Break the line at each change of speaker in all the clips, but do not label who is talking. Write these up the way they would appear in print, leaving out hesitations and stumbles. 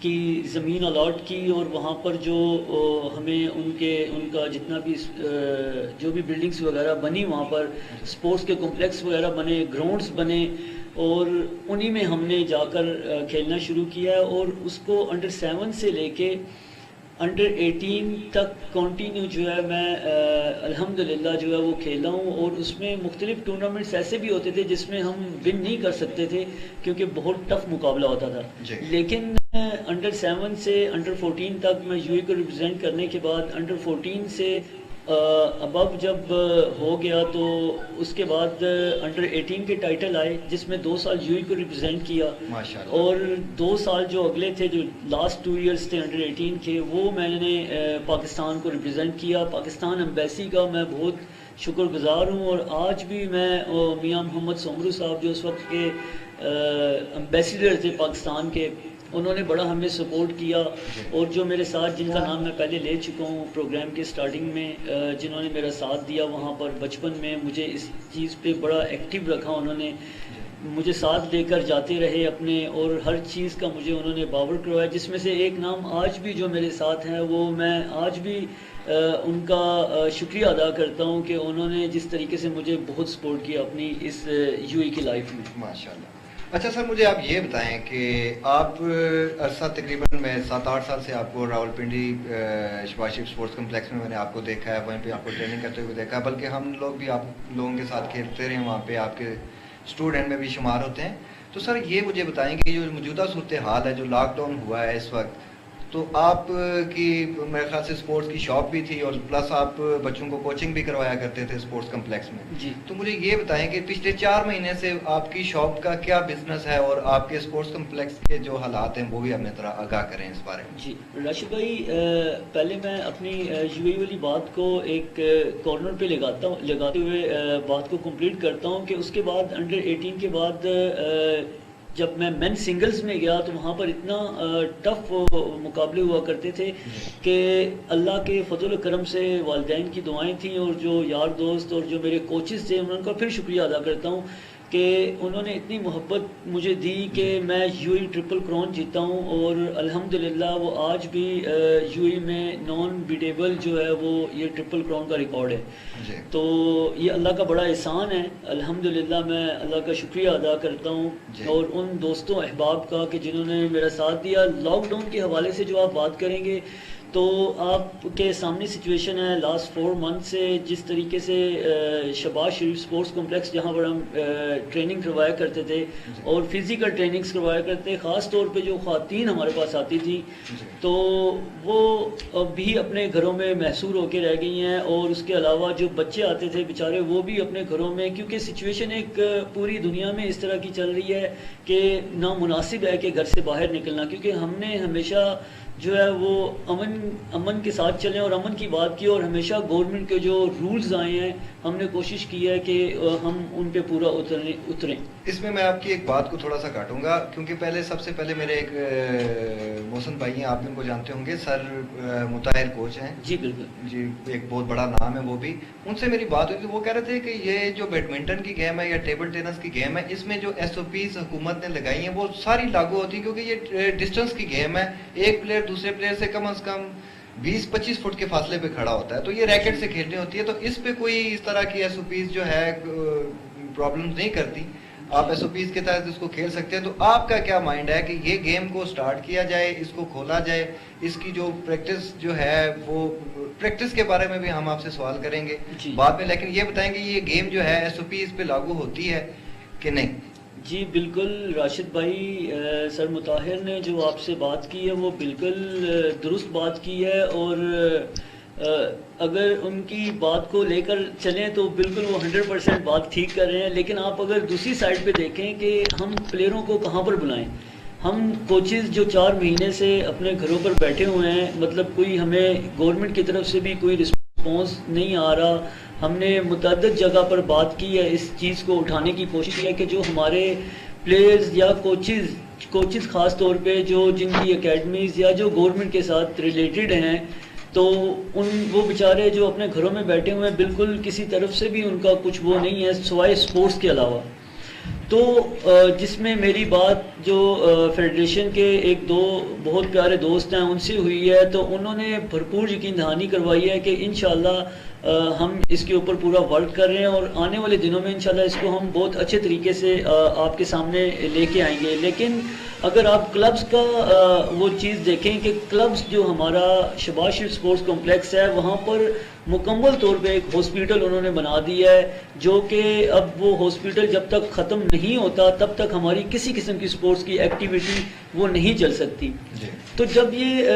کی زمین الاٹ کی اور وہاں پر جو ہمیں ان کا جتنا بھی جو بھی بلڈنگز وغیرہ بنی وہاں پر سپورٹس کے کمپلیکس وغیرہ بنے, گراؤنڈز بنے, اور انہی میں ہم نے جا کر کھیلنا شروع کیا ہے. اور اس کو انڈر 7 سے لے کے انڈر 18 تک کنٹینیو جو ہے میں الحمدللہ جو ہے وہ کھیلا ہوں. اور اس میں مختلف ٹورنامنٹس ایسے بھی ہوتے تھے جس میں ہم ون نہیں کر سکتے تھے کیونکہ بہت ٹف مقابلہ ہوتا تھا لیکن انڈر 7 سے انڈر 14 تک میں یو اے کو ریپرزینٹ کرنے کے بعد انڈر 14 سے ابو جب ہو گیا تو اس کے بعد انڈر 18 کے ٹائٹل آئے جس میں 2 سال یو اے کو ریپرزینٹ کیا, اور 2 سال جو اگلے تھے جو لاسٹ 2 ایئرس تھے انڈر 18 کے وہ میں نے پاکستان کو ریپرزینٹ کیا. پاکستان ایمبیسی کا میں بہت شکر گزار ہوں, اور آج بھی میں میاں محمد سومرو صاحب جو اس وقت کے ایمبیسیڈر تھے پاکستان کے, انہوں نے بڑا ہمیں سپورٹ کیا. اور جو میرے ساتھ جن کا نام میں پہلے لے چکا ہوں پروگرام کے سٹارٹنگ میں, جنہوں نے میرا ساتھ دیا وہاں پر بچپن میں, مجھے اس چیز پہ بڑا ایکٹیو رکھا, انہوں نے مجھے ساتھ لے کر جاتے رہے اپنے, اور ہر چیز کا مجھے انہوں نے باور کروایا, جس میں سے ایک نام آج بھی جو میرے ساتھ ہیں وہ میں آج بھی ان کا شکریہ ادا کرتا ہوں کہ انہوں نے جس طریقے سے مجھے بہت سپورٹ کیا اپنی اس یو ای کی لائف میں.
ماشاءاللہ. اچھا سر, مجھے آپ یہ بتائیں کہ آپ عرصہ تقریباً میں 7-8 سال سے آپ کو راولپنڈی شباز شریف اسپورٹس کمپلیکس میں نے آپ کو دیکھا ہے, وہیں پہ آپ کو ٹریننگ کرتے ہوئے دیکھا ہے, بلکہ ہم لوگ بھی آپ لوگوں کے ساتھ کھیلتے رہے, وہاں پہ آپ کے اسٹوڈنٹ میں بھی شمار ہوتے ہیں. تو سر یہ مجھے بتائیں کہ جو موجودہ صورتحال ہے, جو لاک ڈاؤن ہوا ہے اس وقت, تو آپ کی میرے خیال سے اسپورٹس کی شاپ بھی تھی اور پلس آپ بچوں کو کوچنگ بھی کروایا کرتے تھے اسپورٹس کمپلیکس میں.
جی.
تو مجھے یہ بتائیں کہ پچھلے 4 مہینے سے آپ کی شاپ کا کیا بزنس ہے, اور آپ کے اسپورٹس کمپلیکس کے جو حالات ہیں وہ بھی ہمیں ذرا آگاہ کریں اس بارے میں.
جی راشد بھائی, پہلے میں اپنی یو اے والی بات کو ایک کارنر پہ لگاتے ہوئے بات کو کمپلیٹ کرتا ہوں کہ اس کے بعد انڈر 18 کے بعد جب میں مین سنگلز میں گیا تو وہاں پر اتنا ٹف مقابلے ہوا کرتے تھے کہ اللہ کے فضل و کرم سے والدین کی دعائیں تھیں, اور جو یار دوست اور جو میرے کوچز تھے ان کا پھر شکریہ ادا کرتا ہوں کہ انہوں نے اتنی محبت مجھے دی کہ میں یو اے ٹرپل کراؤن جیتا ہوں, اور الحمدللہ وہ آج بھی یو اے میں نان بیٹیبل جو ہے وہ یہ ٹرپل کراؤن کا ریکارڈ ہے. تو یہ اللہ کا بڑا احسان ہے, الحمدللہ میں اللہ کا شکریہ ادا کرتا ہوں, اور ان دوستوں احباب کا کہ جنہوں نے میرا ساتھ دیا. لاک ڈاؤن کے حوالے سے جو آپ بات کریں گے تو آپ کے سامنے سچویشن ہے لاسٹ 4 منتھ سے, جس طریقے سے شباز شریف اسپورٹس کمپلیکس جہاں پر ہم ٹریننگ کروایا کرتے تھے اور فزیکل ٹریننگز کروایا کرتے, خاص طور پہ جو خواتین ہمارے پاس آتی تھی تو وہ اب بھی اپنے گھروں میں محصور ہو کے رہ گئی ہیں, اور اس کے علاوہ جو بچے آتے تھے بیچارے وہ بھی اپنے گھروں میں, کیونکہ سچویشن ایک پوری دنیا میں اس طرح کی چل رہی ہے کہ نامناسب ہے کہ گھر سے باہر نکلنا, کیونکہ ہم نے ہمیشہ جو ہے وہ امن کے ساتھ چلیں اور امن کی بات کی, اور ہمیشہ گورنمنٹ کے جو رولز آئے ہیں ہم نے کوشش کی ہے کہ ہم ان پہ پورا اتریں.
اس میں ایک ایک بات کو تھوڑا سا کاٹوں گا, کیونکہ سب سے پہلے میرے ایک محسن بھائی ہیں, آپ ان کو جانتے ہوں گے, سر مطاہر کوچ ہیں.
جی بالکل.
جی ایک بہت بڑا نام ہے وہ بھی. ان سے میری بات ہوئی تھی, وہ کہہ رہے تھے کہ یہ جو بیڈمنٹن کی گیم ہے یا ٹیبل ٹینس کی گیم ہے, اس میں جو SOPs حکومت نے لگائی ہیں وہ ساری لاگو ہوتی ہیں, کیونکہ یہ ڈسٹنس کی گیم ہے, ایک پلیئر دوسرے پلیئر سے کم از کم 20-25 فٹ کے فاصلے پہ کھڑا ہوتا ہے, تو یہ ریکٹ سے کھیلنی ہوتی ہے, تو اس پہ کوئی اس طرح کی SOPs جو ہے پرابلم نہیں کرتی, آپ SOPs کے تحت اس کو کھیل سکتے ہیں. تو آپ کا کیا مائنڈ ہے کہ یہ گیم کو سٹارٹ کیا جائے, اس کو کھولا جائے, اس کی جو پریکٹس جو ہے وہ پریکٹس کے بارے میں بھی ہم آپ سے سوال کریں گے بعد میں, لیکن یہ بتائیں کہ یہ گیم جو ہے SOPs پہ لاگو ہوتی ہے کہ نہیں؟
جی بالکل راشد بھائی, سر مطاہر نے جو آپ سے بات کی ہے وہ بالکل درست بات کی ہے, اور اگر ان کی بات کو لے کر چلیں تو بالکل وہ 100% بات ٹھیک کر رہے ہیں. لیکن آپ اگر دوسری سائڈ پہ دیکھیں کہ ہم پلیئروں کو کہاں پر بلائیں, ہم کوچز جو 4 مہینے سے اپنے گھروں پر بیٹھے ہوئے ہیں, مطلب کوئی ہمیں گورنمنٹ کی طرف سے بھی کوئی رسپانس نہیں آ رہا. ہم نے متعدد جگہ پر بات کی ہے, اس چیز کو اٹھانے کی کوشش کی ہے کہ جو ہمارے پلیئرز یا کوچز خاص طور پہ جو جن کی اکیڈمیز یا جو گورنمنٹ کے ساتھ ریلیٹڈ ہیں, تو وہ بیچارے جو اپنے گھروں میں بیٹھے ہوئے ہیں, بالکل کسی طرف سے بھی ان کا کچھ وہ نہیں ہے سوائے سپورٹس کے علاوہ. تو جس میں میری بات جو فیڈریشن کے ایک دو بہت پیارے دوست ہیں ان سے ہوئی ہے، تو انہوں نے بھرپور یقین دہانی کروائی ہے کہ انشاءاللہ ہم اس کے اوپر پورا ورک کر رہے ہیں، اور آنے والے دنوں میں انشاءاللہ اس کو ہم بہت اچھے طریقے سے آپ کے سامنے لے کے آئیں گے۔ لیکن اگر آپ کلبز کا وہ چیز دیکھیں کہ کلبز جو ہمارا شباز شریف سپورٹس کمپلیکس ہے، وہاں پر مکمل طور پہ ایک ہاسپٹل انہوں نے بنا دیا ہے، جو کہ اب وہ ہاسپٹل جب تک ختم نہیں ہوتا تب تک ہماری کسی قسم کی سپورٹس کی ایکٹیویٹی وہ نہیں چل سکتی۔ تو جب یہ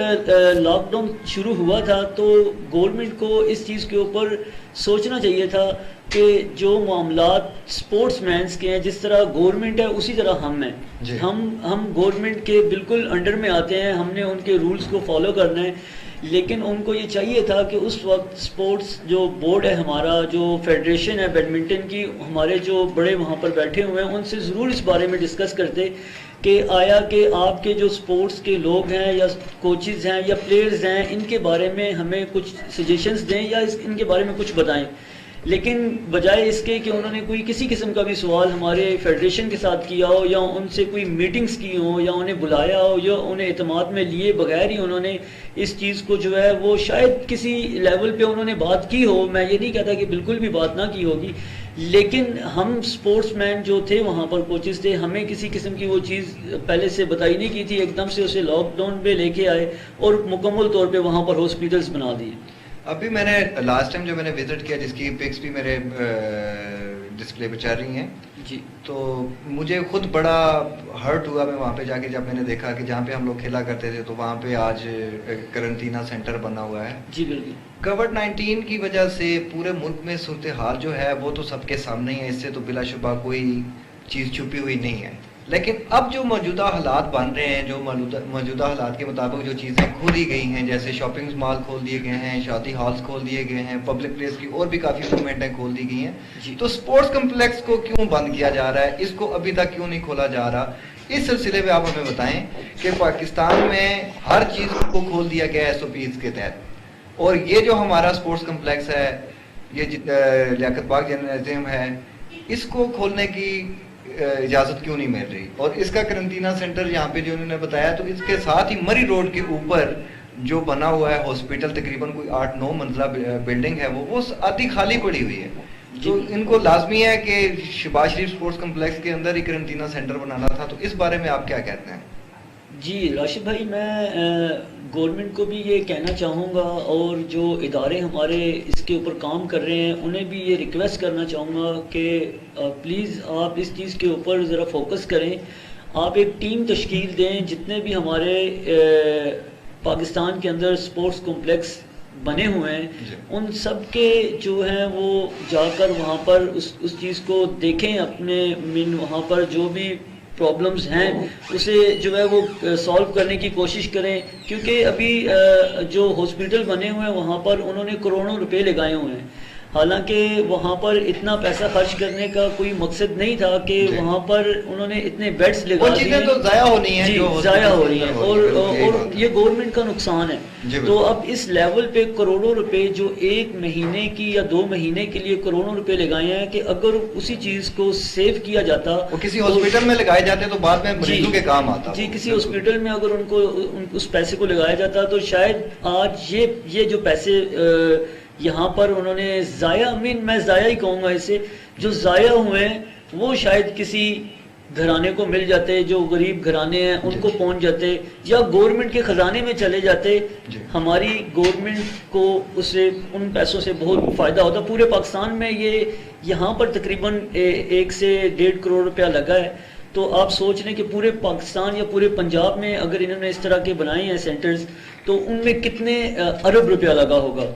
لاک ڈاؤن شروع ہوا تھا تو گورنمنٹ کو اس چیز کے اوپر سوچنا چاہیے تھا کہ جو معاملات سپورٹس مینس کے ہیں، جس طرح گورنمنٹ ہے اسی طرح ہم ہیں، ہم گورنمنٹ کے بالکل انڈر میں آتے ہیں، ہم نے ان کے رولز کو فالو کرنا ہے۔ لیکن ان کو یہ چاہیے تھا کہ اس وقت سپورٹس جو بورڈ ہے ہمارا، جو فیڈریشن ہے بیڈمنٹن کی، ہمارے جو بڑے وہاں پر بیٹھے ہوئے ہیں ان سے ضرور اس بارے میں ڈسکس کرتے کہ آیا کہ آپ کے جو سپورٹس کے لوگ ہیں یا کوچز ہیں یا پلیئرز ہیں، ان کے بارے میں ہمیں کچھ سجیشنز دیں یا ان کے بارے میں کچھ بتائیں۔ لیکن بجائے اس کے کہ انہوں نے کوئی کسی قسم کا بھی سوال ہمارے فیڈریشن کے ساتھ کیا ہو، یا ان سے کوئی میٹنگز کی ہوں، یا انہیں بلایا ہو، یا انہیں اعتماد میں لیے بغیر ہی انہوں نے اس چیز کو جو ہے وہ شاید کسی لیول پہ انہوں نے بات کی ہو، میں یہ نہیں کہتا کہ بالکل بھی بات نہ کی ہوگی، لیکن ہم سپورٹس مین جو تھے وہاں پر کوچز تھے، ہمیں کسی قسم کی وہ چیز پہلے سے بتائی نہیں کی تھی، ایک دم سے اسے لاک ڈاؤن پہ لے کے آئے اور مکمل طور پہ وہاں پر ہاسپٹلس بنا دیے۔
ابھی میں نے لاسٹ ٹائم جو میں نے وزٹ کیا، جس کی پکس بھی میرے ڈسپلے پہ چل رہی ہیں
جی،
تو مجھے خود بڑا ہرٹ ہوا میں وہاں پہ جا کے، جب میں نے دیکھا کہ جہاں پہ ہم لوگ کھیلا کرتے تھے تو وہاں پہ آج کرنٹینا سینٹر بنا ہوا ہے۔
جی بالکل،
کووڈ-19 کی وجہ سے پورے ملک میں صورتحال جو ہے وہ تو سب کے سامنے ہی ہے، اس سے تو بلا شبہ کوئی چیز چھپی ہوئی نہیں ہے۔ لیکن اب جو موجودہ حالات بن رہے ہیں، جو موجودہ حالات کے مطابق جو چیزیں کھولی گئی ہیں، جیسے شاپنگ مال کھول دیے گئے ہیں، شادی ہالز کھول دیے گئے ہیں، پبلک پلیس کی اور بھی کافی موومنٹیں کھول دی گئی ہیں، تو سپورٹس کمپلیکس کو کیوں بند کیا جا رہا ہے؟ اس کو ابھی تک کیوں نہیں کھولا جا رہا؟ اس سلسلے میں آپ ہمیں بتائیں کہ پاکستان میں ہر چیز کو کھول دیا گیا ہے SOPs کے تحت، اور یہ جو ہمارا سپورٹس کمپلیکس ہے، یہ لیاقت پاک جنرلزم ہے، اس کو کھولنے کی اجازت کیوں نہیں مل رہی؟ اور اس کا کرنٹینا سینٹر یہاں پہ جو انہوں نے بتایا، تو اس کے ساتھ ہی مری روڈ کے اوپر جو بنا ہوا ہے ہاسپٹل، تقریباً کوئی 8-9 منزلہ بلڈنگ ہے، وہ آدھی خالی پڑی ہوئی ہے۔ تو ان کو لازمی ہے کہ شباز شریف سپورٹس کمپلیکس کے اندر ہی کرنٹینا سینٹر بنانا تھا، تو اس بارے میں آپ کیا کہتے ہیں؟
جی راشد بھائی، میں گورنمنٹ کو بھی یہ کہنا چاہوں گا، اور جو ادارے ہمارے اس کے اوپر کام کر رہے ہیں انہیں بھی یہ ریکویسٹ کرنا چاہوں گا کہ پلیز آپ اس چیز کے اوپر ذرا فوکس کریں، آپ ایک ٹیم تشکیل دیں، جتنے بھی ہمارے پاکستان کے اندر سپورٹس کمپلیکس بنے ہوئے ہیں ان سب کے جو ہیں وہ جا کر وہاں پر اس چیز کو دیکھیں، اپنے وہاں پر جو بھی پرابلمز ہیں اسے جو ہے وہ سالو کرنے کی کوشش کریں، کیونکہ ابھی جو ہاسپٹل بنے ہوئے ہیں وہاں پر انہوں نے کروڑوں روپے لگائے ہوئے ہیں، حالانکہ وہاں پر اتنا پیسہ خرچ کرنے کا کوئی مقصد نہیں تھا کہ وہاں پر انہوں نے اتنے بیڈز لگا دیے،
چیزیں تو ضائع ہونی ہیں،
جی ضائع ہو رہی ہیں، اور یہ گورنمنٹ کا نقصان ہے۔ تو اب اس لیول پہ کروڑوں روپے جو ایک مہینے کی یا 2 مہینے کے لیے کروڑوں روپے لگائے ہیں، کہ اگر اسی چیز کو سیو کیا جاتا،
وہ کسی ہاسپٹل میں لگائے جاتے تو بعد میں مریضوں کے کام آتا،
جی کسی ہاسپٹل میں اگر ان کو اس پیسے کو لگایا جاتا تو شاید آج یہ جو پیسے یہاں پر انہوں نے ضائع، میں ضائع ہی کہوں گا اسے، جو ضائع ہوئے ہیں وہ شاید کسی گھرانے کو مل جاتے، جو غریب گھرانے ہیں ان کو پہنچ جاتے، یا گورنمنٹ کے خزانے میں چلے جاتے۔ ہماری گورنمنٹ کو اسے ان پیسوں سے بہت فائدہ ہوتا۔ پورے پاکستان میں یہ یہاں پر تقریباً 1 سے 1.5 کروڑ روپیہ لگا ہے، تو آپ سوچ لیں کہ پورے پاکستان یا پورے پنجاب میں اگر انہوں نے اس طرح کے بنائے ہیں سینٹرز تو ان میں کتنے ارب روپیہ لگا ہوگا،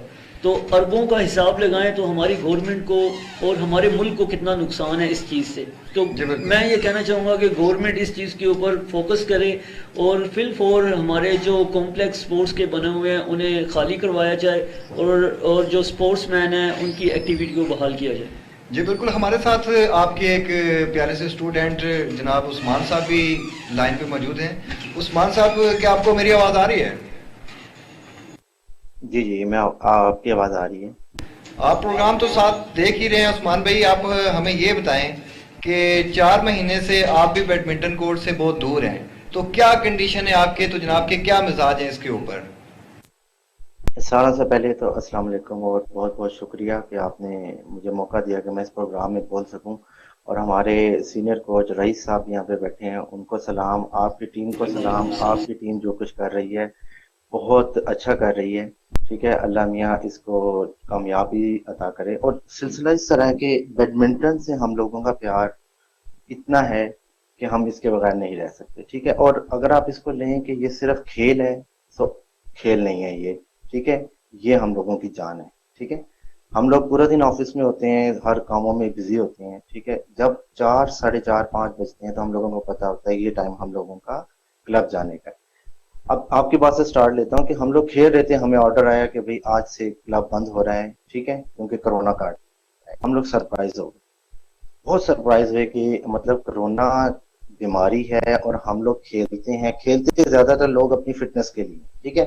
تو اربوں کا حساب لگائیں تو ہماری گورنمنٹ کو اور ہمارے ملک کو کتنا نقصان ہے اس چیز سے۔ تو میں یہ کہنا چاہوں گا کہ گورنمنٹ اس چیز کے اوپر فوکس کرے، اور فی الفور ہمارے جو کمپلیکس سپورٹس کے بنے ہوئے ہیں انہیں خالی کروایا جائے، اور جو سپورٹس مین ہیں ان کی ایکٹیویٹی کو بحال کیا جائے۔
جی بالکل، ہمارے ساتھ آپ کے ایک پیارے سے اسٹوڈنٹ جناب عثمان صاحب بھی لائن پہ موجود ہیں۔ عثمان صاحب، کیا آپ کو میری آواز آ رہی ہے؟
جی میں آپ کی آواز آ رہی ہے۔
آپ پروگرام تو ساتھ دیکھ ہی رہے ہیں عثمان بھائی، آپ ہمیں یہ بتائیں کہ 4 مہینے سے آپ بھی بیڈمنٹن کورٹ سے بہت دور ہیں، تو کیا کنڈیشن ہے آپ کے، تو جناب کے کیا مزاج ہیں اس کے اوپر؟
سارا سے پہلے تو السلام علیکم اور بہت بہت شکریہ کہ آپ نے مجھے موقع دیا کہ میں اس پروگرام میں بول سکوں، اور ہمارے سینئر کوچ رئیس صاحب یہاں پہ بیٹھے ہیں، ان کو سلام، آپ کی ٹیم کو سلام، آپ کی ٹیم جو کچھ کر رہی ہے بہت اچھا کر رہی ہے، ٹھیک ہے، اللہ میاں اس کو کامیابی عطا کرے۔ اور سلسلہ اس طرح ہے کہ بیڈمنٹن سے ہم لوگوں کا پیار اتنا ہے کہ ہم اس کے بغیر نہیں رہ سکتے، ٹھیک ہے، اور اگر آپ اس کو لیں کہ یہ صرف کھیل ہے تو کھیل نہیں ہے یہ، ٹھیک ہے، یہ ہم لوگوں کی جان ہے، ٹھیک ہے۔ ہم لوگ پورا دن آفس میں ہوتے ہیں، ہر کاموں میں بزی ہوتے ہیں، ٹھیک ہے، جب 4 ساڑھے 4 5 بجتے ہیں تو ہم لوگوں کو پتہ ہوتا ہے یہ ٹائم ہم لوگوں کا کلب جانے کا ہے۔ اب آپ کی بات سے سٹارٹ لیتا ہوں کہ ہم لوگ کھیل رہے تھے، ہمیں آرڈر آیا کہ بھئی آج سے کلب بند ہو رہا ہے، ٹھیک ہے، کیونکہ کرونا کارڈ، ہم لوگ سرپرائز ہو گئے، بہت سرپرائز ہوئے کہ مطلب کرونا بیماری ہے اور ہم لوگ کھیلتے ہیں زیادہ تر لوگ اپنی فٹنس کے لیے، ٹھیک ہے،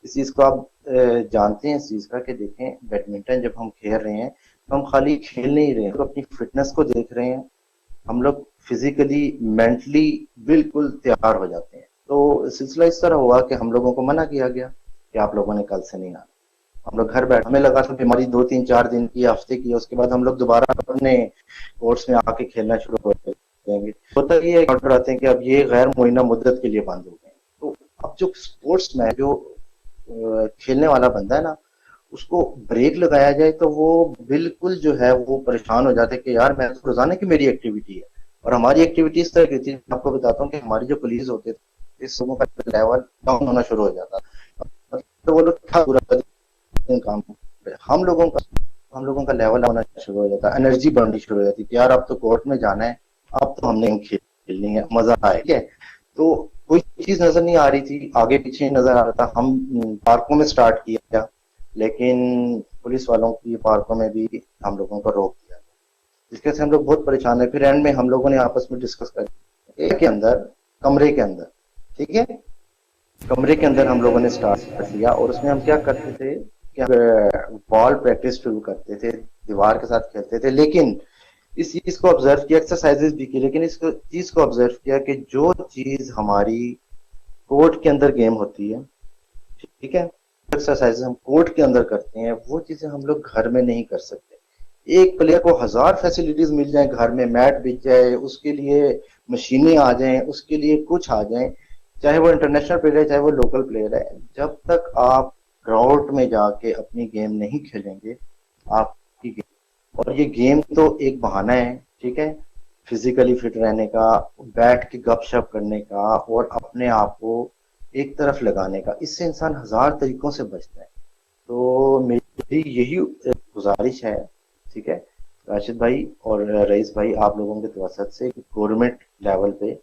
اس چیز کو آپ جانتے ہیں اس چیز کا کہ دیکھیں بیڈمنٹن جب ہم کھیل رہے ہیں تو ہم خالی کھیل نہیں رہے ہیں، تو اپنی فٹنس کو دیکھ رہے ہیں، ہم لوگ فزیکلی مینٹلی بالکل تیار ہو جاتے ہیں۔ تو سلسلہ اس طرح ہوا کہ ہم لوگوں کو منع کیا گیا کہ آپ لوگوں نے کل سے نہیں آنا، ہم لوگ گھر بیٹھے، ہمیں لگا تھا بیماری 2 3 4 دن کی، ہفتے کی، اس کے بعد ہم لوگ دوبارہ اپنے کورٹس میں آ کے کھیلنا شروع کر دیں گے۔ ہوتا یہ ہے آرڈر آتے ہیں کہ اب یہ غیر معینہ مدت کے لیے بند ہو گئے ہیں، تو اب جو اسپورٹس میں جو کھیلنے والا بندہ ہے نا، اس کو بریک لگایا جائے تو وہ بالکل جو ہے وہ پریشان ہو جاتے کہ یار میں تو روزانہ کی میری ایکٹیویٹی ہے، اور ہماری ایکٹیویٹی اس طرح کی تھی، آپ کو بتاتا ہوں کہ ہماری جو پولیس ہوتے تھے اس لوگوں کا لیول ڈاؤن ہونا شروع ہو جاتا، تو وہ لوگ کیا پورا دن کام، ہم لوگوں کا لیول ہونا شروع ہو جاتا، انرجی بڑھنی شروع ہو جاتی کہ یار اب تو کورٹ میں جانا ہے، اب تو ہم نے کھیلنی ہے، مزہ آئے، ٹھیک ہے۔ تو کوئی چیز نظر نہیں آ رہی تھی، آگے پیچھے نظر آ رہا تھا، ہم پارکوں میں سٹارٹ کیا، لیکن پولیس والوں کی پارکوں میں بھی ہم لوگوں کو روک دیا، جس کے سے ہم لوگ بہت پریشان ہیں۔ پھر اینڈ میں ہم لوگوں نے آپس میں ڈسکس کر کے اندر کمرے کے اندر، ٹھیک ہے، کمرے کے اندر ہم لوگوں نے سٹارٹ لیا، اور اس میں ہم کیا کرتے تھے کہ بال پریکٹس شروع کرتے تھے، دیوار کے ساتھ کھیلتے تھے، لیکن اس چیز کو آبزرو کیا، ایکسرسائزز بھی کی، لیکن اس چیز کو آبزرو کیا کہ جو چیز ہماری کورٹ کے اندر گیم ہوتی ہے، ٹھیک ہے، ایکسرسائز ہم کورٹ کے اندر کرتے ہیں، وہ چیزیں ہم لوگ گھر میں نہیں کر سکتے۔ ایک پلیئر کو 1000 فیسلٹیز مل جائیں، گھر میں میٹ بچ جائے، اس کے لیے مشینیں آ جائیں، اس کے لیے کچھ آ جائیں، چاہے وہ انٹرنیشنل پلیئر ہے چاہے وہ لوکل پلیئر ہے، جب تک آپ گراؤنڈ میں جا کے اپنی گیم نہیں کھیلیں گے، آپ کی گیم، اور یہ گیم تو ایک بہانہ ہے، ٹھیک ہے، فزیکلی فٹ رہنے کا، بیٹھ کے گپ شپ کرنے کا، اور اپنے آپ کو ایک طرف لگانے کا، اس سے انسان 1000 طریقوں سے بچتا ہے۔ تو میری یہی گزارش ہے، ٹھیک ہے، راشد بھائی اور رئیس بھائی، آپ لوگوں کے توسط سے گورنمنٹ لیول پہ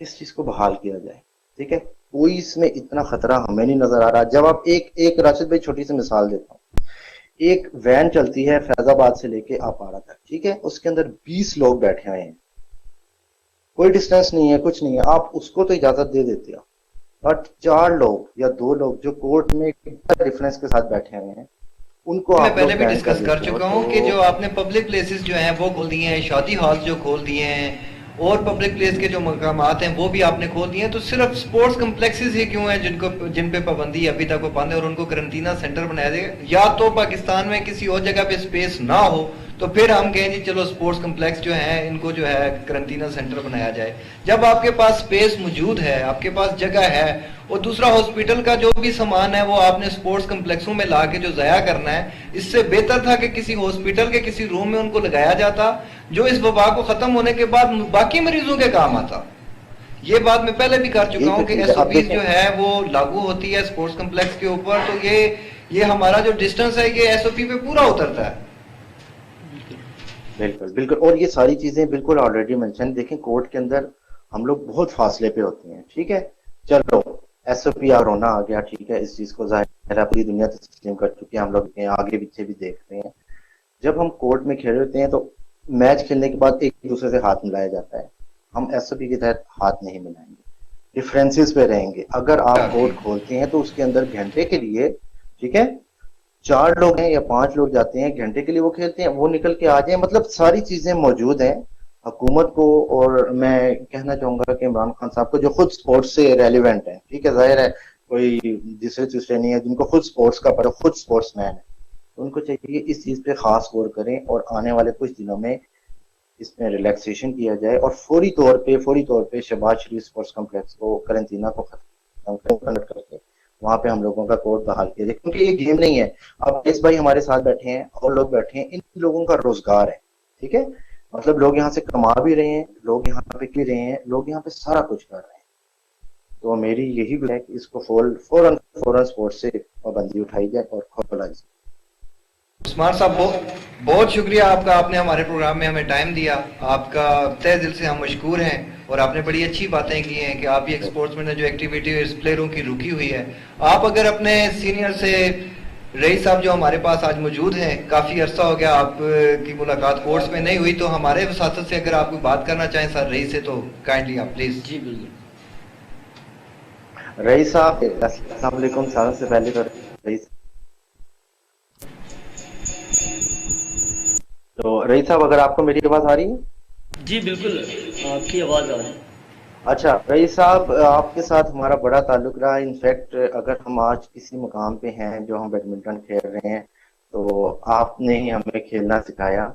اس چیز کو بحال کیا جائے، ٹھیک ہے، کوئی اس میں اتنا خطرہ ہمیں نہیں نظر آ رہا۔ جب آپ ایک راشد بھائی چھوٹی سی مثال دیتا ہوں، ایک وین چلتی ہے فیض آباد سے لے کے اپارا تک، ٹھیک ہے، اس کے اندر 20 لوگ بیٹھے ہوئے ہیں، کوئی ڈسٹینس نہیں ہے، کچھ نہیں ہے، آپ اس کو تو اجازت دے دیتے ہو، بٹ 4 لوگ یا 2 لوگ جو کورٹ میں ریفرنس کے ساتھ بیٹھے ہوئے ہیں، ان کو
میں
آپ
پہلے
لوگ
بھی
بین
ڈسکس کر
دیتے ہو،
چکا ہوں
تو
کہ جو آپ نے پبلک پلیسز جو ہیں وہ کھول دیے ہیں، شادی ہالز جو کھول دیے ہیں، اور پبلک پلیس کے جو مقامات ہیں وہ بھی آپ نے کھول دیے ہیں، تو صرف سپورٹس کمپلیکسز ہی کیوں ہیں جن پہ پابندی ابھی تک وہ بند ہے اور ان کو کرنٹینہ سینٹر بنایا جائے؟ یا تو پاکستان میں کسی اور جگہ پہ سپیس نہ ہو تو پھر ہم کہیں جی چلو سپورٹس کمپلیکس جو ہیں ان کو جو ہے کرنٹینہ سینٹر بنایا جائے۔ جب آپ کے پاس سپیس موجود ہے، آپ کے پاس جگہ ہے، اور دوسرا ہاسپٹل کا جو بھی سامان ہے وہ آپ نے سپورٹس کمپلیکسوں میں لا کے جو ضائع کرنا ہے، اس سے بہتر تھا کہ کسی ہاسپٹل کے کسی روم میں ان کو لگایا جاتا، جو اس وبا کو ختم ہونے کے بعد باقی مریضوں کے کام آتا۔ یہ بات میں پہلے بھی کر چکا ہوں کہ ایس او پیز جو ہے وہ لاگو ہوتی ہے سپورٹس کمپلیکس کے اوپر، تو یہ ہمارا جو ڈسٹنس ہے یہ ایس او پی پہ پورا اترتا ہے۔
بالکل بالکل، اور یہ ساری چیزیں بالکل آلریڈی مینشن، دیکھیں کورٹ کے اندر ہم لوگ بہت فاصلے پہ ہوتے ہیں، ٹھیک ہے، چلو ایس او پی رونا آ گیا، ٹھیک ہے، اس چیز کو ظاہر ہے پوری دنیا تسلیم کر چکی ہے، ہم لوگ آگے پیچھے بھی دیکھتے ہیں، جب ہم کورٹ میں کھیل ہوتے ہیں تو میچ کھیلنے کے بعد ایک دوسرے سے ہاتھ ملایا جاتا ہے، ہم ایس او پی کے تحت ہاتھ نہیں ملائیں گے، ریفرنسز پہ رہیں گے۔ اگر آپ کورٹ کھولتے ہیں تو اس کے اندر گھنٹے کے لیے، ٹھیک ہے، 4 لوگ ہیں یا 5 لوگ جاتے ہیں، گھنٹے کے لیے وہ کھیلتے ہیں، وہ نکل کے آ جائیں، مطلب ساری چیزیں موجود ہیں، حکومت کو، اور میں کہنا چاہوں گا کہ عمران خان صاحب کو جو خود سپورٹس سے ریلیونٹ ہیں، ٹھیک ہے، ظاہر ہے کوئی دوسرے نہیں ہے جن کو خود سپورٹس کا پڑھو، خود سپورٹس مین ہے، ان کو چاہیے اس چیز پہ خاص غور کریں اور آنے والے کچھ دنوں میں اس میں ریلیکسیشن کیا جائے، اور فوری طور پہ شہباز شریف سپورٹس کمپلیکس کو قرنطینہ کو ختم کر کے وہاں پہ ہم لوگوں کا کورٹ بحال کیا جائے، کیونکہ یہ گیم نہیں ہے۔ اب اس بھائی ہمارے ساتھ بیٹھے ہیں اور لوگ بیٹھے ہیں، ان لوگوں کا روزگار ہے، ٹھیک ہے، مطلب لوگ یہاں سے کما بھی رہے ہیں، لوگ یہاں پہ بھی رہے ہیں، لوگ یہاں پہ سارا کچھ کر رہے ہیں۔ تو میری یہی ہے کہ اس کو فوراً سپورٹ سے پابندی اٹھائی جائے اور کھولا جائے۔
عثمان صاحب بہت شکریہ آپ کا، آپ نے ہمارے پروگرام میں ہمیں ٹائم دیا، آپ کا تہ دل سے ہم مشکور ہیں، اور آپ نے بڑی اچھی باتیں کی ہیں کہ آپ یہ اسپورٹس میں جو ایکٹیویٹی اس پلیئروں کی رکی ہوئی ہے، آپ اگر اپنے سینئر سے، رئیس صاحب جو ہمارے پاس آج موجود ہیں، کافی عرصہ ہو گیا آپ کی ملاقات کورس میں نہیں ہوئی، تو ہمارے وساطت سے اگر آپ کوئی بات کرنا چاہیں سر رئیس سے، تو کائنڈلی آپ پلیز۔
جی بالکل۔
رئیس صاحب السلام علیکم، سارا سے پہلے تو رئیس صاحب اگر آپ کو میری آواز آ رہی ہے؟
جی بالکل آپ کی آواز آ رہی ہے۔
اچھا رئیس صاحب، آپ کے ساتھ ہمارا بڑا تعلق رہا، انفیکٹ اگر ہم آج کسی مقام پہ ہیں جو ہم بیڈمنٹن کھیل رہے ہیں تو آپ نے ہی ہمیں کھیلنا سکھایا،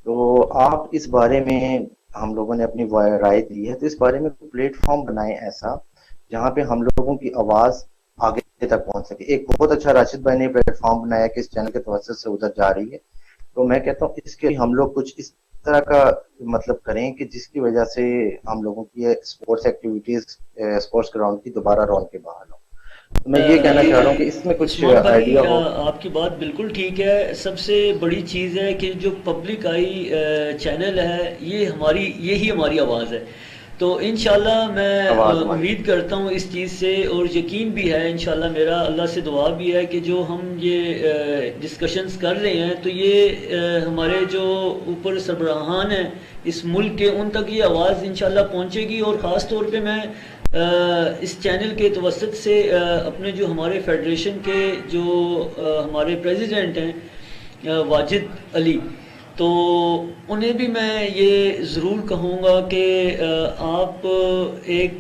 تو آپ اس بارے میں، ہم لوگوں نے اپنی رائے دی ہے، تو اس بارے میں پلیٹ فارم بنائیں ایسا جہاں پہ ہم لوگوں کی آواز آگے تک پہنچ سکے۔ ایک بہت اچھا راشد بھائی نے پلیٹ فارم بنایا کہ اس چینل کے توسط سے ادھر جا رہی ہے، تو میں کہتا ہوں اس کے ہم لوگ کچھ اس طرح کا مطلب کریں کہ جس کی وجہ سے ہم لوگوں کی اسپورٹس ایکٹیویٹیز، اسپورٹس گراؤنڈ کی دوبارہ رونقیں بحال ہوں۔ تو میں یہ کہنا چاہ رہا ہوں کہ اس میں کچھ
عثمان بھائی
آئیڈیا ہو۔
آپ کی بات بالکل ٹھیک ہے، سب سے بڑی چیز ہے کہ جو پبلک آئی چینل ہے، یہی ہماری آواز ہے، تو انشاءاللہ میں امید کرتا ہوں اس چیز سے، اور یقین بھی ہے انشاءاللہ، میرا اللہ سے دعا بھی ہے کہ جو ہم یہ ڈسکشنز کر رہے ہیں تو یہ ہمارے جو اوپر سربراہان ہیں اس ملک کے، ان تک یہ آواز انشاءاللہ پہنچے گی، اور خاص طور پہ میں اس چینل کے توسط سے اپنے جو ہمارے فیڈریشن کے جو ہمارے پریزیڈنٹ ہیں واجد علی، تو انہیں بھی میں یہ ضرور کہوں گا کہ آپ ایک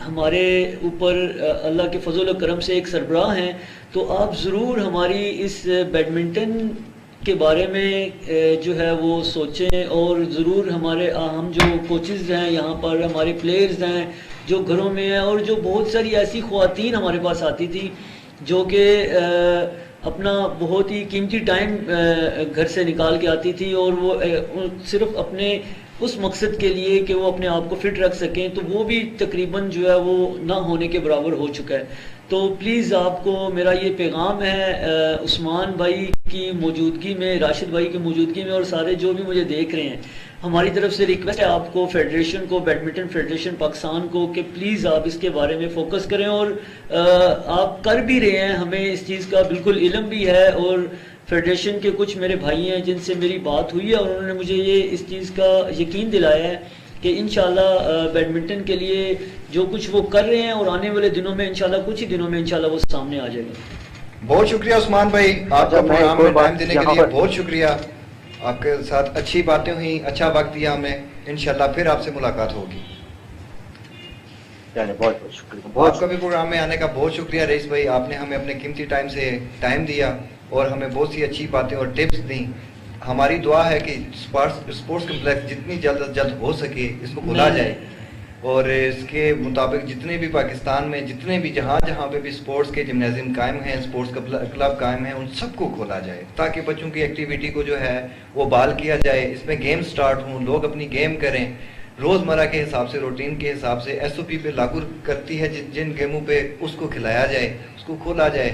ہمارے اوپر اللہ کے فضل و کرم سے ایک سربراہ ہیں، تو آپ ضرور ہماری اس بیڈمنٹن کے بارے میں جو ہے وہ سوچیں، اور ضرور ہم جو کوچز ہیں یہاں پر، ہمارے پلیئرز ہیں جو گھروں میں ہیں، اور جو بہت ساری ایسی خواتین ہمارے پاس آتی تھی جو کہ اپنا بہت ہی قیمتی ٹائم گھر سے نکال کے آتی تھی، اور وہ صرف اپنے اس مقصد کے لیے کہ وہ اپنے آپ کو فٹ رکھ سکیں، تو وہ بھی تقریباً جو ہے وہ نہ ہونے کے برابر ہو چکا ہے۔ تو پلیز آپ کو میرا یہ پیغام ہے عثمان بھائی کی موجودگی میں، راشد بھائی کی موجودگی میں، اور سارے جو بھی مجھے دیکھ رہے ہیں، ہماری طرف سے ریکویسٹ ہے آپ کو، فیڈریشن کو، بیڈمنٹن فیڈریشن پاکستان کو، کہ پلیز آپ اس کے بارے میں فوکس کریں، اور آپ کر بھی رہے ہیں، ہمیں اس چیز کا بالکل علم بھی ہے، اور فیڈریشن کے کچھ میرے بھائی ہیں جن سے میری بات ہوئی ہے، اور انہوں نے مجھے یہ اس چیز کا یقین دلایا ہے کہ انشاءاللہ بیڈمنٹن کے لیے جو کچھ وہ کر رہے ہیں، اور آنے والے دنوں میں انشاءاللہ کچھ ہی دنوں میں انشاءاللہ وہ سامنے آ جائے گا۔
بہت شکریہ عثمان بھائی، آپ کا پروگرام میں ٹائم دینے کے لیے بہت شکریہ، آپ کے ساتھ اچھی باتیں ہوئیں، اچھا وقت دیا ہمیں، انشاءاللہ پھر آپ سے ملاقات ہوگی۔
بہت بہت شکریہ،
آپ کا بھی پروگرام میں آنے کا بہت شکریہ رئیس بھائی، آپ نے ہمیں اپنے قیمتی ٹائم سے ٹائم دیا اور ہمیں بہت سی اچھی باتیں اور ٹپس دیں۔ ہماری دعا ہے کہ اسپورٹس کمپلیکس جتنی جلد از جلد ہو سکے اس کو کھولا جائے، اور اس کے مطابق جتنے بھی پاکستان میں جتنے بھی جہاں پہ بھی اسپورٹس کے جمنازیم قائم ہیں، اسپورٹس کلب قائم ہیں، ان سب کو کھولا جائے تاکہ بچوں کی ایکٹیویٹی کو جو ہے وہ بحال کیا جائے، اس میں گیم سٹارٹ ہوں، لوگ اپنی گیم کریں، روزمرہ کے حساب سے، روٹین کے حساب سے، ایس او پی پہ لاگو کرتی ہے جن گیموں پہ، اس کو کھلایا جائے، اس کو کھولا جائے۔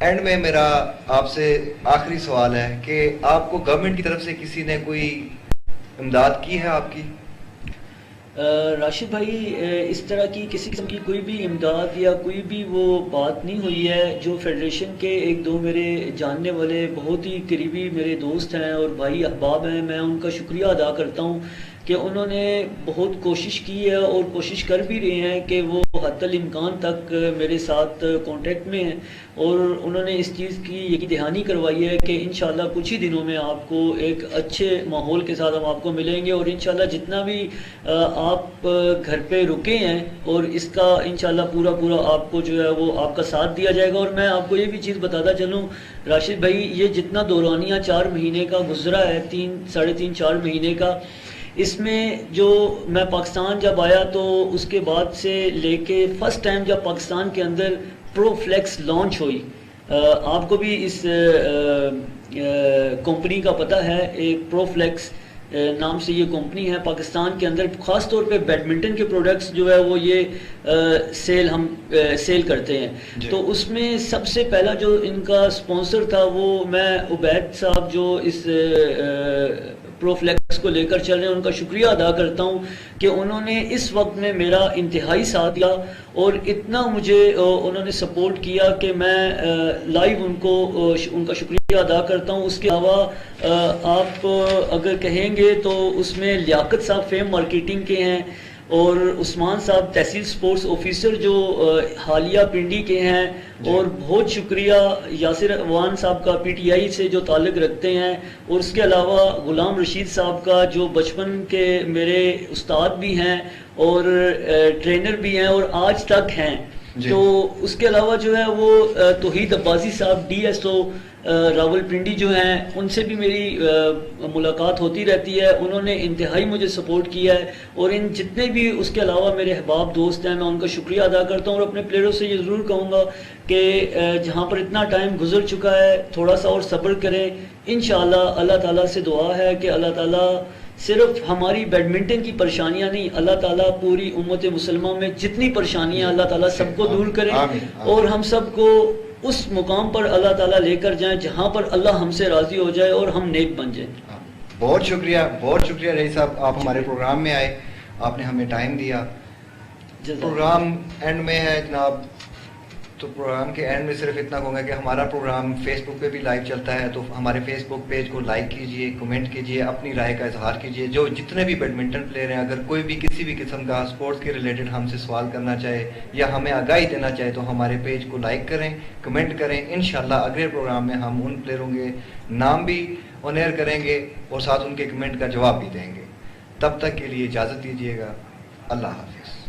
اینڈ میں میرا آپ سے آخری سوال ہے کہ آپ کو گورنمنٹ کی طرف سے کسی نے کوئی امداد کی ہے آپ کی؟
راشد بھائی اس طرح کی کسی قسم کی کوئی بھی امداد یا کوئی بھی وہ بات نہیں ہوئی ہے۔ جو فیڈریشن کے ایک دو میرے جاننے والے بہت ہی قریبی میرے دوست ہیں اور بھائی احباب ہیں، میں ان کا شکریہ ادا کرتا ہوں کہ انہوں نے بہت کوشش کی ہے اور کوشش کر بھی رہے ہیں کہ وہ حتی الامکان تک میرے ساتھ کانٹیکٹ میں ہیں، اور انہوں نے اس چیز کی یقین دہانی کروائی ہے کہ انشاءاللہ کچھ ہی دنوں میں آپ کو ایک اچھے ماحول کے ساتھ ہم آپ کو ملیں گے، اور انشاءاللہ جتنا بھی آپ گھر پہ رکے ہیں اور اس کا انشاءاللہ پورا آپ کو جو ہے وہ آپ کا ساتھ دیا جائے گا۔ اور میں آپ کو یہ بھی چیز بتاتا چلوں راشد بھائی، یہ جتنا دورانیہ 4 مہینے کا گزرا ہے، 3.5-4 مہینے کا، اس میں جو میں پاکستان جب آیا تو اس کے بعد سے لے کے فرسٹ ٹائم جب پاکستان کے اندر پرو فلیکس لانچ ہوئی، آپ کو بھی اس کمپنی کا پتہ ہے، ایک پرو فلیکس نام سے یہ کمپنی ہے پاکستان کے اندر، خاص طور پہ بیڈمنٹن کے پروڈکٹس جو ہے وہ یہ ہم سیل کرتے ہیں۔ تو اس میں سب سے پہلا جو ان کا سپانسر تھا وہ میں عبید صاحب جو اس پرو فلیکس کو لے کر چل رہے ہیں، ان کا شکریہ ادا کرتا ہوں کہ انہوں نے اس وقت میں میرا انتہائی ساتھ دیا اور اتنا مجھے انہوں نے سپورٹ کیا کہ میں لائیو ان کا شکریہ ادا کرتا ہوں۔ اس کے علاوہ آپ اگر کہیں گے تو اس میں لیاقت صاحب فیم مارکیٹنگ کے ہیں، اور عثمان صاحب تحصیل سپورٹس آفیسر جو حالیہ پنڈی کے ہیں، اور بہت شکریہ یاسر اوان صاحب کا پی ٹی آئی سے جو تعلق رکھتے ہیں، اور اس کے علاوہ غلام رشید صاحب کا جو بچپن کے میرے استاد بھی ہیں اور ٹرینر بھی ہیں اور آج تک ہیں۔ تو اس کے علاوہ جو ہے وہ توحید عباسی صاحب D S O Rawal Pindi جو ہیں، ان سے بھی میری ملاقات ہوتی رہتی ہے، انہوں نے انتہائی مجھے سپورٹ کیا ہے، اور ان جتنے بھی اس کے علاوہ میرے احباب دوست ہیں میں ان کا شکریہ ادا کرتا ہوں، اور اپنے پلیئروں سے یہ ضرور کہوں گا کہ جہاں پر اتنا ٹائم گزر چکا ہے تھوڑا سا اور صبر کریں، انشاءاللہ اللہ تعالیٰ سے دعا ہے کہ اللہ تعالیٰ صرف ہماری بیڈمنٹن کی پریشانیاں نہیں، اللہ تعالیٰ پوری امت مسلمہ میں جتنی پریشانیاں اللہ تعالیٰ سب کو دور کرے، اور ہم سب کو اس مقام پر اللہ تعالیٰ لے کر جائیں جہاں پر اللہ ہم سے راضی ہو جائے اور ہم نیک بن جائیں۔
بہت شکریہ رئیس صاحب، آپ ہمارے پروگرام میں آئے، آپ نے ہمیں ٹائم دیا۔ پروگرام اینڈ میں ہے جناب، تو پروگرام کے اینڈ میں صرف اتنا کہوں گا کہ ہمارا پروگرام فیس بک پہ بھی لائیو چلتا ہے، تو ہمارے فیس بک پیج کو لائک کیجئے، کمنٹ کیجئے، اپنی رائے کا اظہار کیجئے۔ جو جتنے بھی بیڈمنٹن پلیئر ہیں، اگر کوئی بھی کسی بھی قسم کا سپورٹس کے ریلیٹڈ ہم سے سوال کرنا چاہے یا ہمیں آگاہی دینا چاہے تو ہمارے پیج کو لائک کریں، کمنٹ کریں۔ انشاءاللہ اگلے پروگرام میں ہم ان پلیئروں کے نام بھی آن ایئر کریں گے اور ساتھ ان کے کمنٹ کا جواب بھی دیں گے۔ تب تک کے لیے اجازت دیجیے گا، اللہ حافظ۔